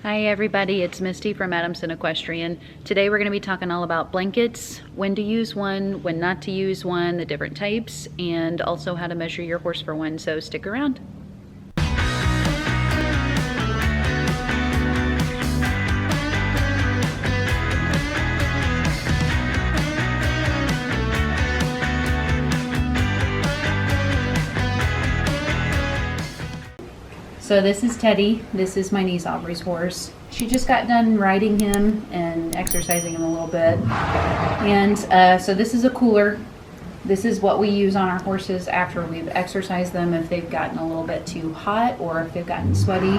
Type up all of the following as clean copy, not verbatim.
Hi everybody, it's Misty from Adamson Equestrian. Today we're going to be talking all about blankets, when to use one, when not to use one, the different types, and also how to measure your horse for one, so stick around. So this is Teddy. This is my niece Aubrey's horse. She just got done riding him and exercising him a little bit. And so this is a cooler. This is what we use on our horses after we've exercised them if they've gotten a little bit too hot or if they've gotten sweaty.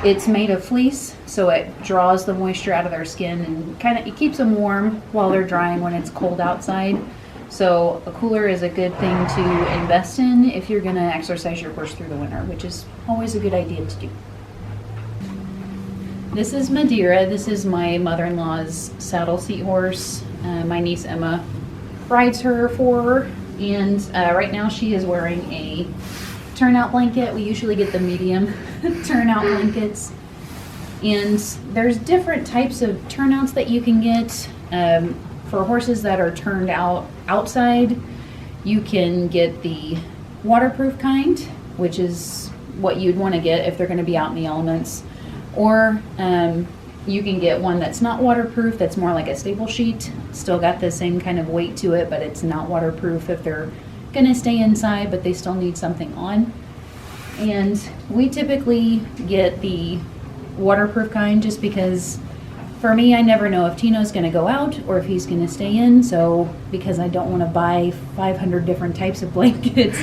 It's made of fleece, so it draws the moisture out of their skin and it keeps them warm while they're drying when it's cold outside. So a cooler is a good thing to invest in if you're going to exercise your horse through the winter, which is always a good idea to do. This is Madeira. This is my mother-in-law's saddle seat horse. My niece Emma rides her for her, and right now she is wearing a turnout blanket. We usually get the medium turnout blankets, and there's different types of turnouts that you can get. For horses that are turned out outside, you can get the waterproof kind, which is what you'd want to get if they're going to be out in the elements. Or you can get one that's not waterproof, that's more like a stable sheet. Still got the same kind of weight to it, but it's not waterproof if they're going to stay inside, but they still need something on. And we typically get the waterproof kind just because for me, I never know if Tino's going to go out or if he's going to stay in. So because I don't want to buy 500 different types of blankets,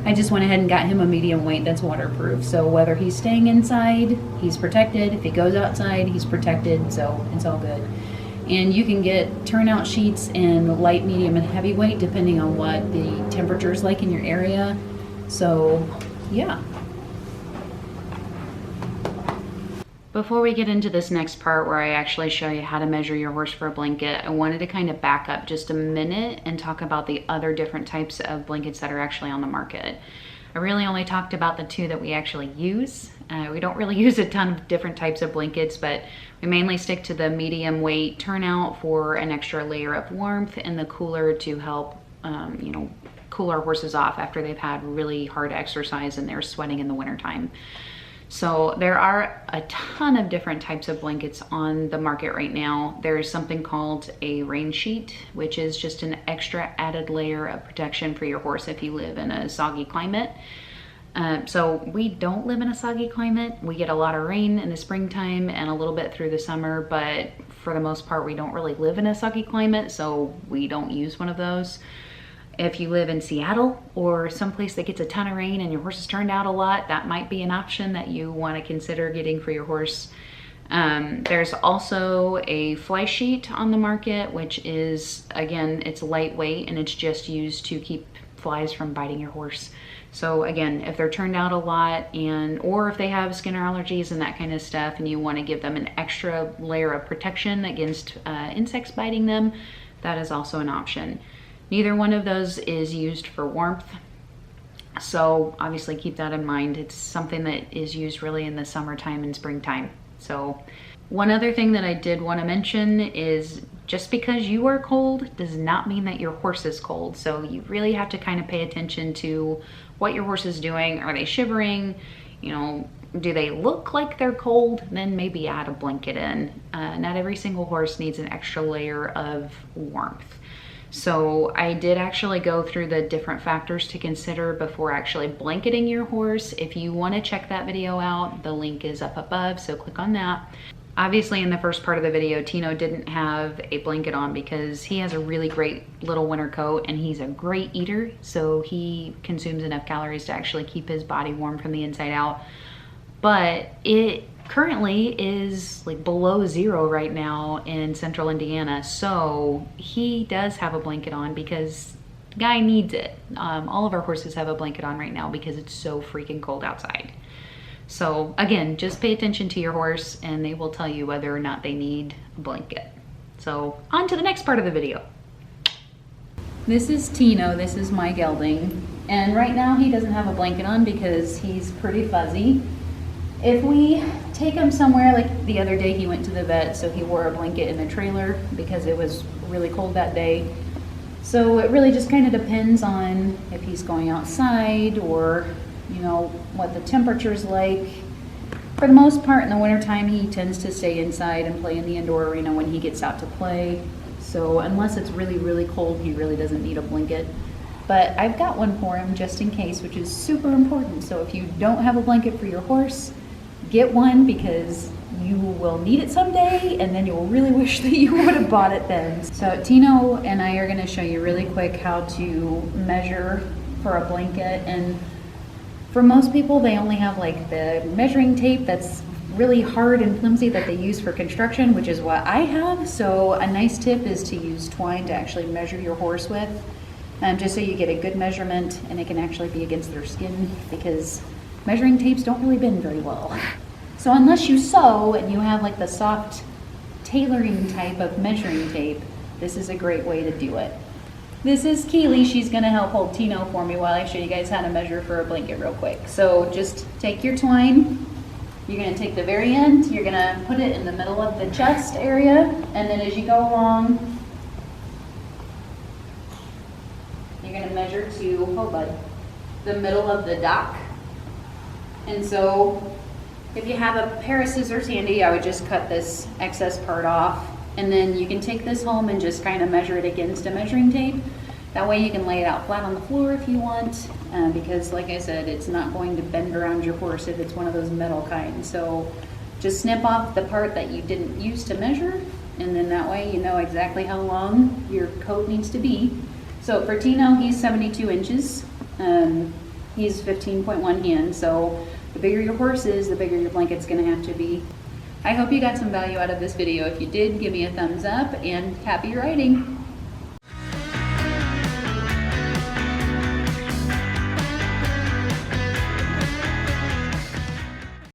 I just went ahead and got him a medium weight that's waterproof. So whether he's staying inside, he's protected. If he goes outside, he's protected. So it's all good. And you can get turnout sheets in light, medium, and heavyweight depending on what the temperature is like in your area. So yeah. Before we get into this next part where I actually show you how to measure your horse for a blanket, I wanted to kind of back up just a minute and talk about the other different types of blankets that are actually on the market. I really only talked about the two that we actually use. We don't really use a ton of different types of blankets, but we mainly stick to the medium weight turnout for an extra layer of warmth and the cooler to help cool our horses off after they've had really hard exercise and they're sweating in the wintertime. So there are a ton of different types of blankets on the market right now. There's something called a rain sheet, which is just an extra added layer of protection for your horse if you live in a soggy climate. So we don't live in a soggy climate. We get a lot of rain in the springtime and a little bit through the summer, but for the most part, we don't really live in a soggy climate, so we don't use one of those. If you live in Seattle or someplace that gets a ton of rain and your horse is turned out a lot, that might be an option that you want to consider getting for your horse. There's also a fly sheet on the market, which is, again, it's lightweight and it's just used to keep flies from biting your horse. So again, if they're turned out a lot or if they have skin allergies and that kind of stuff and you want to give them an extra layer of protection against insects biting them, that is also an option. Neither one of those is used for warmth, so obviously keep that in mind. It's something that is used really in the summertime and springtime. So one other thing that I did want to mention is just because you are cold does not mean that your horse is cold. So you really have to kind of pay attention to what your horse is doing. Are they shivering? Do they look like they're cold? Then maybe add a blanket in. Not every single horse needs an extra layer of warmth. So I did actually go through the different factors to consider before actually blanketing your horse. If you want to check that video out, the link is up above, so click on that. Obviously in the first part of the video, Tino didn't have a blanket on because he has a really great little winter coat and he's a great eater, so he consumes enough calories to actually keep his body warm from the inside out. But it currently is like below 0 right now in central Indiana, so he does have a blanket on because the guy needs it. All of our horses have a blanket on right now because it's so freaking cold outside. So again, just pay attention to your horse and they will tell you whether or not they need a blanket. So on to the next part of the video. This is Tino, this is my gelding, and right now he doesn't have a blanket on because he's pretty fuzzy. If we take him somewhere. Like the other day he went to the vet, so he wore a blanket in the trailer because it was really cold that day. So it really just kind of depends on if he's going outside or, you know, what the temperature's like. For the most part in the wintertime, he tends to stay inside and play in the indoor arena when he gets out to play. So unless it's really, really cold, he really doesn't need a blanket. But I've got one for him just in case, which is super important. So if you don't have a blanket for your horse, get one, because you will need it someday and then you'll really wish that you would have bought it then. So Tino and I are gonna show you really quick how to measure for a blanket. And for most people, they only have like the measuring tape that's really hard and flimsy that they use for construction, which is what I have. So a nice tip is to use twine to actually measure your horse with, just so you get a good measurement and it can actually be against their skin, because measuring tapes don't really bend very well. So unless you sew and you have like the soft tailoring type of measuring tape, this is a great way to do it. This is Keely. She's gonna help hold Tino for me while I show you guys how to measure for a blanket real quick. So just take your twine. You're gonna take the very end, you're gonna put it in the middle of the chest area, and then as you go along, you're gonna measure to, hold bud, the middle of the dock. And so if you have a pair of scissors handy, I would just cut this excess part off, and then you can take this home and just kind of measure it against a measuring tape. That way you can lay it out flat on the floor if you want, because like I said, it's not going to bend around your horse if it's one of those metal kinds. So just snip off the part that you didn't use to measure, and then that way you know exactly how long your coat needs to be. So for Tino, he's 72 inches. He's 15.1 hands, so the bigger your horse is, the bigger your blanket's gonna have to be. I hope you got some value out of this video. If you did, give me a thumbs up, and happy riding.